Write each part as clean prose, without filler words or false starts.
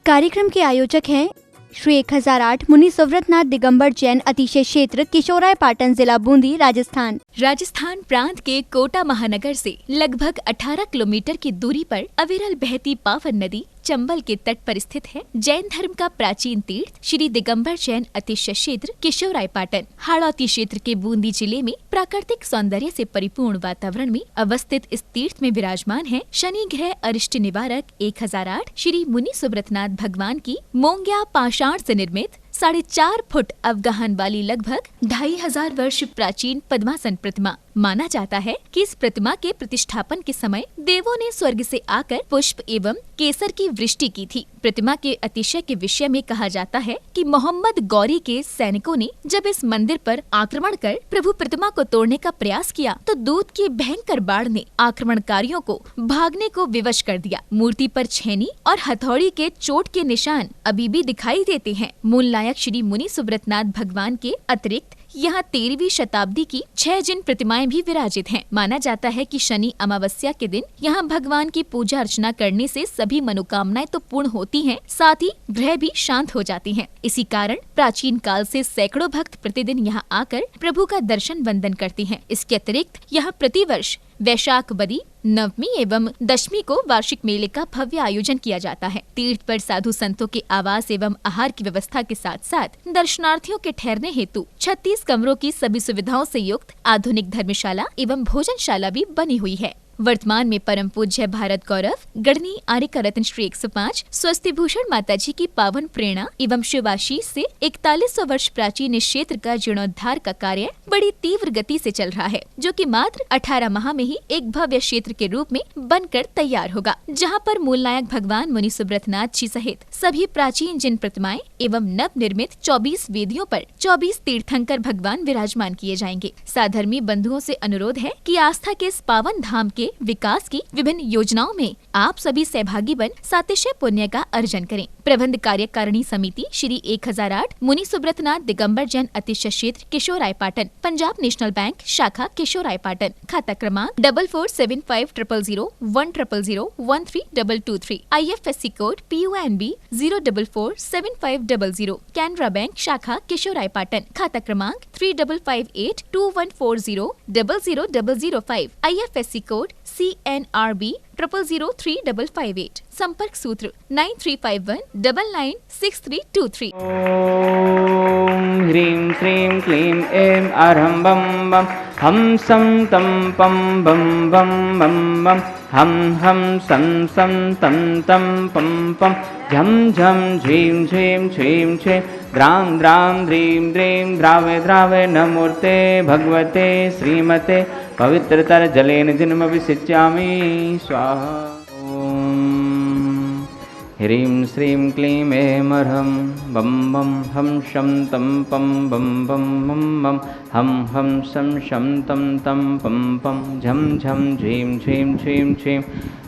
कार्यक्रम के आयोजक हैं श्री 1008 मुनि सुव्रतनाथ दिगंबर जैन अतिशय क्षेत्र किशोराय पाटन जिला बूंदी राजस्थान। राजस्थान प्रांत के कोटा महानगर से लगभग 18 किलोमीटर की दूरी पर अविरल बहती पावन नदी चंबल के तट पर स्थित है। जैन धर्म का प्राचीन तीर्थ श्री दिगंबर जैन अतिशय क्षेत्र किशोराय पाटन हाड़ौती क्षेत्र के बूंदी जिले में प्राकृतिक सौंदर्य से परिपूर्ण वातावरण में अवस्थित इस तीर्थ में विराजमान है शनि ग्रह अरिष्ट निवारक 1008 श्री मुनि सुव्रतनाथ भगवान की मोंग्या पाषाण से निर्मित 4.5 फुट अवगाहन वाली लगभग 2500 वर्ष प्राचीन पद्मासन प्रतिमा। माना जाता है कि इस प्रतिमा के प्रतिष्ठापन के समय देवों ने स्वर्ग से आकर पुष्प एवं केसर की वृष्टि की थी। प्रतिमा के अतिशय के विषय में कहा जाता है कि मोहम्मद गौरी के सैनिकों ने जब इस मंदिर पर आक्रमण कर प्रभु प्रतिमा को तोड़ने का प्रयास किया तो दूध की भयंकर बाढ़ ने आक्रमणकारियों को भागने को विवश कर दिया। मूर्ति पर छेनी और हथौड़ी के चोट के निशान अभी भी दिखाई देते हैं। मूल नायक श्री मुनि सुव्रतनाथ भगवान के अतिरिक्त यहाँ 13वीं शताब्दी की 6 जिन प्रतिमाएं भी विराजित हैं। माना जाता है कि शनि अमावस्या के दिन यहाँ भगवान की पूजा अर्चना करने से सभी मनोकामनाएं तो पूर्ण होती हैं, साथ ही ग्रह भी शांत हो जाती हैं। इसी कारण प्राचीन काल से सैकड़ों भक्त प्रतिदिन यहाँ आकर प्रभु का दर्शन वंदन करते हैं। इसके अतिरिक्त यहाँ प्रतिवर्ष वैशाख बदी नवमी एवं दशमी को वार्षिक मेले का भव्य आयोजन किया जाता है। तीर्थ पर साधु संतों के आवास एवं आहार की व्यवस्था के साथ साथ दर्शनार्थियों के ठहरने हेतु 36 कमरों की सभी सुविधाओं से युक्त आधुनिक धर्मशाला एवं भोजनशाला भी बनी हुई है। वर्तमान में परम पूज्य भारत गौरव गढ़नी आर्यका रत्न श्री 105 स्वस्ति भूषण माता जी की पावन प्रेरणा एवं शिवाशीष से 4100 वर्ष प्राचीन इस क्षेत्र का जीर्णोद्धार का कार्य बड़ी तीव्र गति से चल रहा है, जो कि मात्र 18 माह में ही एक भव्य क्षेत्र के रूप में बनकर तैयार होगा, जहां पर मूल नायक भगवान मुनि सुव्रतनाथ जी सहित सभी प्राचीन जिन प्रतिमाएं एवं नव निर्मित 24 वेदियों पर 24 तीर्थंकर भगवान विराजमान किए जाएंगे। साधर्मी बंधुओं से अनुरोध है कि आस्था के इस पावन धाम के विकास की विभिन्न योजनाओं में आप सभी सहभागी बन सातिशय पुण्य का अर्जन करें। प्रबंध कार्यकारिणी समिति श्री 1008 मुनि सुव्रतनाथ दिगंबर जैन अतिशय क्षेत्र किशोराय पाटन, पंजाब नेशनल बैंक शाखा किशोराय पाटन, खाता क्रमांक 4475000100132223, IFSC code PUNB 0447500, Canara bank शाखा किशोराय पाटन, खाता क्रमांक 355821400005, IFSC कोड CNRB 000358, संपर्क सूत्र 9351996323। ओम ह्रीं श्रीं क्लीं ऐं अर्हं बम बम हम सं तं पं बम बम बम बम हम सं सं तं तं पं पं झं झं झीं झीं छीं छीं द्रां द्रां द्रीं द्रीं द्रावे द्रावे नमोर्ते भगवते श्रीमते पवित्रतर जलेन जन्म विसिच्यामि स्वाहा। ह्रीं श्रीं क्लीं ऐं अर्हं बम बम हम शं तं पं बम बम बम बम हम शं शं तं तं पं पं झं झं झीं झीं छीं छीं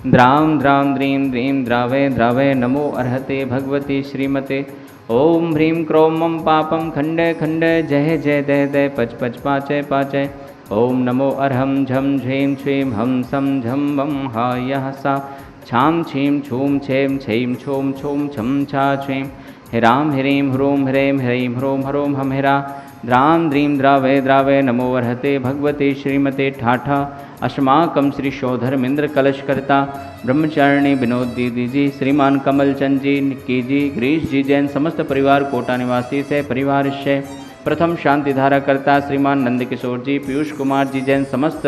द्रां द्रां द्रीं द्रीं द्रावे द्रावे नमो अर्हते भगवते श्रीमते। ओम ह्रीं क्रों मम पापं खंडे खंडे जय जय दय दय पच पच पाचय पाचय। ओम नमो अर्हं झं झीं छीं हम सं झं वं हा यः सा छां छीं छूं छें छीं छूं छूं छं छा छीं ह्रां ह्रीं ह्रूं ह्रें ह्रीं ह्रूं ह्रूं हम ह्रा द्रां द्रीं द्रावे द्रावे नमो अर्हते भगवते श्रीमते ठाठा। अस्माकं श्री शोधर्मेंद्र कलशकर्ता ब्रह्मचारिणी विनोद दीदी जी, श्रीमान कमलचंद जी, निक्की जी, गिरीश जी जैन समस्त परिवार कोटा निवासी से परिवार से प्रथम शांति धारा करता श्रीमान नंदकिशोर जी, पीयूष कुमार जी जैन समस्त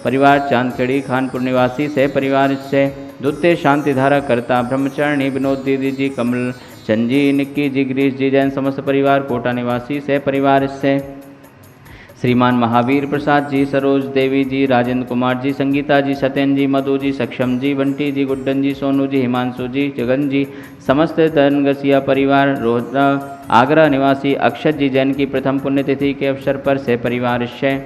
परिवार चांदखेड़ी खानपुर निवासी से परिवार से द्वितीय शांति धारा करता ब्रह्मचारिणी विनोद दीदी जी, कमल चंद जी, निक्की जी, गिरीश जी जैन समस्त परिवार कोटा निवासी से परिवार से श्रीमान महावीर प्रसाद जी, सरोज देवी जी, राजेंद्र कुमार जी, संगीता जी, सत्यन जी, मधु जी, सक्षम जी, बंटी जी, गुड्डन जी, सोनू जी, हिमांशु जी, जगन जी, समस्त दनगसिया परिवार रोहता आगरा निवासी अक्षत जी जैन की प्रथम पुण्यतिथि के अवसर पर से परिवार से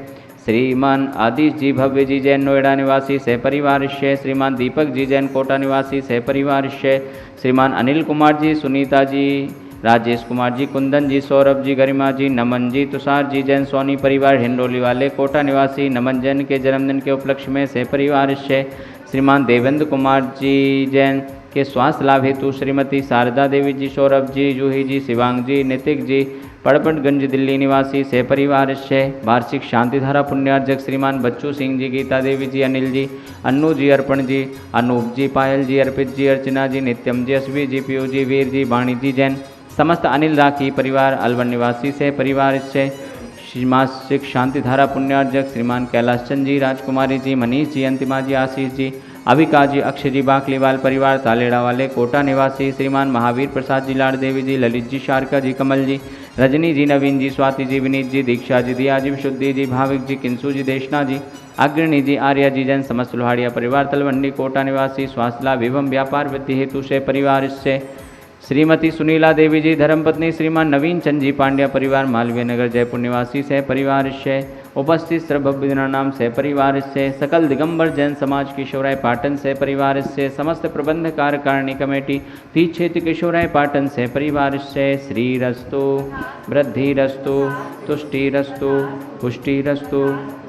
श्रीमान आदिश जी भव्य जी जैन नोएडा निवासी से परिवार से श्रीमान दीपक जी जैन कोटा निवासी से परिवार से श्रीमान अनिल कुमार जी, सुनीता जी, राजेश कुमार जी, कुंदन जी, सौरभ जी, गरिमा जी, नमन जी, तुषार जी जैन सोनी परिवार हिंडोली वाले कोटा निवासी नमन जैन के जन्मदिन के उपलक्ष्य में से परिवार से श्रीमान देवेंद्र कुमार जी जैन के स्वास्थ्य लाभ हेतु श्रीमती शारदा देवी जी, सौरभ जी, जूही जी, शिवांग जी, नितिक जी, पड़पटगंज दिल्ली निवासी सह परिवार से वार्षिक शांतिधारा पुण्यार्जक श्रीमान बच्चू सिंह जी, गीता देवी जी, अनिल जी, अन्नू जी, अर्पण जी, अनूप जी, पायल जी, अर्पित जी, अर्चना जी, नित्यम जी, असवी जी, पीयू जी, वीर जी, वाणी जी जैन, समस्त अनिल राखी परिवार अलवर निवासी से परिवार से मासिक शांतिधारा पुण्यार्जक श्रीमान कैलाश चंद जी, राजकुमारी जी, मनीष जी, अंतिमा जी, आशीष जी, अविका जी, अक्षय जी, बाकलीवाल परिवार तालेड़ा वाले कोटा निवासी श्रीमान महावीर प्रसाद जी, लाड़ देवी जी, ललित जी, शारका जी, कमल जी, रजनी जी, नवीन जी, स्वाति जी, विनीत जी, दीक्षा जी, दिया जी, विशुद्धि जी, भाविक जी, किंसू जी, देशना जी, अग्रणी जी, आर्या जी जैन, समस्त लोहाड़िया परिवार तलवंडी कोटा निवासी स्वास्थ्य लाभ एवं व्यापार वृद्धि हेतु से परिवार से श्रीमती सुनीला देवी जी, धर्मपत्नी श्रीमान नवीन चंद जी, पांड्या परिवार मालवीय नगर जयपुर निवासी से परिवार से उपस्थित सर्वभविनाम से परिवार से सकल दिगंबर जैन समाज किशोराय पाटन से परिवार से समस्त प्रबंध कार्यकारिणी कमेटी तीज क्षेत्र किशोराय पाटन से परिवार से श्रीरस्तु वृद्धिरस्तु तुष्टिरस्तु पुष्टिरस्तु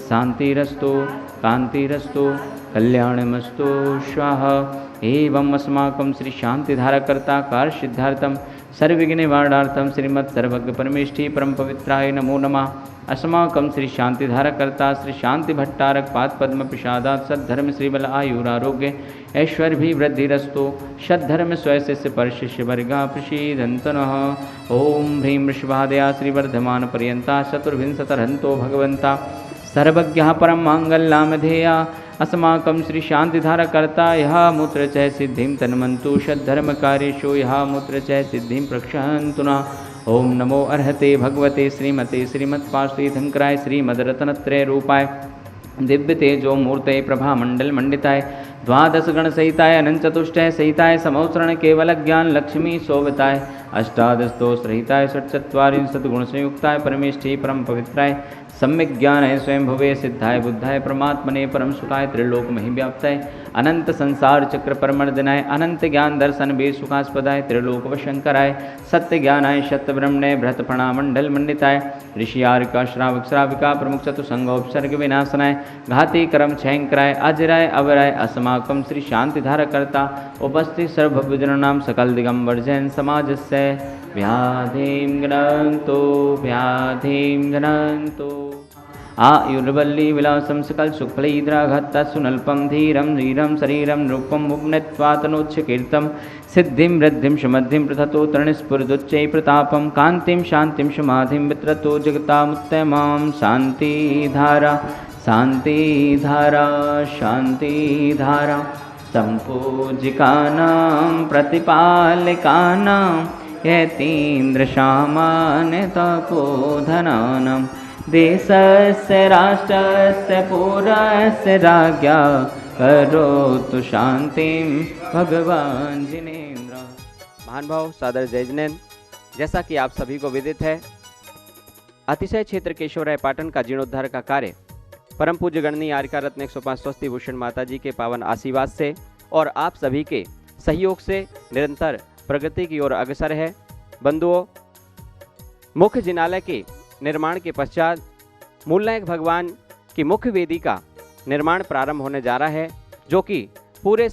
शांतिरस्तु कांतिरस्तु कल्याणमस्तु स्वाहा। एवं अस्माकं श्री शांतिधारकर्ता कार्य सिद्धार्थम सर्वविघ्न निवारणार्थम श्रीमत् सर्वज्ञ परमेष्ठी परम पवित्राय नमो नमः। अस्माकं श्री शांतिधारकर्ता श्री शांति भट्टारक पाद पद्म प्रसादात् सद्धर्म श्रीबल आयुरारोग्य ऐश्वर्य भी वृद्धिरस्तु सद्धर्म स्वशिष्य परशिष्य वर्गा प्रसीदन्तनः। ओम ह्रीं वृषभादया श्रीवर्धमान पर्यंता चतुर्विंशतिरहन्तो भगवन्ता सर्वज्ञः परम मांगल्यामधेया अस्माकं श्री शांतिधारकर्ता यः मूत्र च सिद्धिं तन्मन्तु षद्धर्मकार्येषु यः मूत्र च सिद्धिं प्रक्षन्तु न। ओम नमो अर्हते भगवते श्रीमते श्रीमत्पार्श्वतीर्थंकराय श्रीमद्रत्नत्रय रूपाय दिव्य तेजो मूर्तये प्रभामंडल मंडिताय द्वादश गण सहिताय अनंत चतुष्टय सहिताय समौसरण केवल ज्ञान लक्ष्मी शोभताय अष्टादश दोष रहिताय षट्चत्वारिंशत् गुण संयुक्ताय परमेष्ठी परम पवित्राय सम्यक ज्ञान है स्वयं भुवे सिद्धाय बुद्धाय परमात्मने परम सुखाय त्रिलोक महि व्याप्ताय अनंत संसार चक्र परमर्दनाय अनंत ज्ञान दर्शन वेद सुखास्पदाय त्रिलोक वशंकराय सत्य ज्ञानाय सत्य ब्रह्मणे बृहत प्रणामंडल मंडिताय ऋषियारिका श्रावक श्राविका प्रमुख चतुसंगोपसर्ग विनाशनाय घाती कर्म क्षयंकराय अजराय अवराय अस्माकं श्री शांतिधारकर्ता उपस्थित सर्वभुजनाम सकल दिगंबर जैन समाज से व्याधिं गणन्तु व्याधिं गणन्तु। आयुर्वल्ली विलासं सकल सुखफलैद्राघत्ता सुनल्पं धीरं धीरं शरीरं रूपं मुग्नत्वातनोच्चकीर्तं सिद्धिं वृद्धिं समृद्धिं प्रथतो तरणस्फुरदुच्चै प्रतापं कान्तिं शान्तिं समाधिं वित्रतो जगतामुत्तमां शान्तिधारा शान्तिधारा शान्तिधारा सम्पूजिकानां प्रतिपालिकानां यतीन्द्र सामान्य तपोधनानां देशस्य राष्ट्रस्य पुरस्य राज्ञा करोतु शांतिं भगवान जिनेन्द्र। महानुभाव सादर जय जिनेन्द्र। जैसा कि आप सभी को विदित है, अतिशय क्षेत्र केशवराय पाटन का जीर्णोद्धार का कार्य परम पूज्य गणनीय आर्यका रत्न 105 स्वस्ति भूषण माता जी के पावन आशीर्वाद से और आप सभी के सहयोग से निरंतर प्रगति की ओर अग्रसर है। बंधुओं, मुख्य जिनालय के निर्माण के पश्चात मूलनायक भगवान की मुख्य वेदी का निर्माण प्रारंभ होने जा रहा है, जो कि पूरे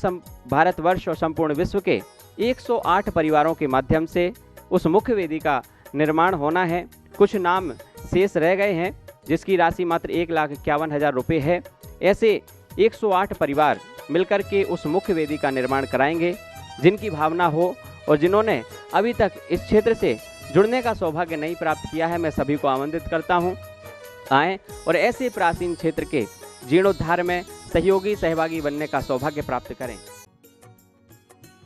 भारतवर्ष और संपूर्ण विश्व के 108 परिवारों के माध्यम से उस मुख्य वेदी का निर्माण होना है। कुछ नाम शेष रह गए हैं, जिसकी राशि मात्र 1,51,000 रुपये है। ऐसे 108 परिवार मिलकर के उस मुख्य वेदी का निर्माण कराएंगे। जिनकी भावना हो और जिन्होंने अभी तक इस क्षेत्र से जुड़ने का सौभाग्य नहीं प्राप्त किया है, मैं सभी को आमंत्रित करता हूं, आएँ और ऐसे प्राचीन क्षेत्र के जीर्णोद्धार में सहभागी बनने का सौभाग्य प्राप्त करें।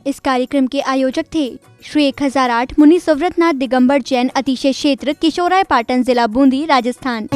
इस कार्यक्रम के आयोजक थे श्री 1008 मुनि सुव्रतनाथ दिगंबर जैन अतिशय क्षेत्र किशोराय पाटन जिला बूंदी राजस्थान।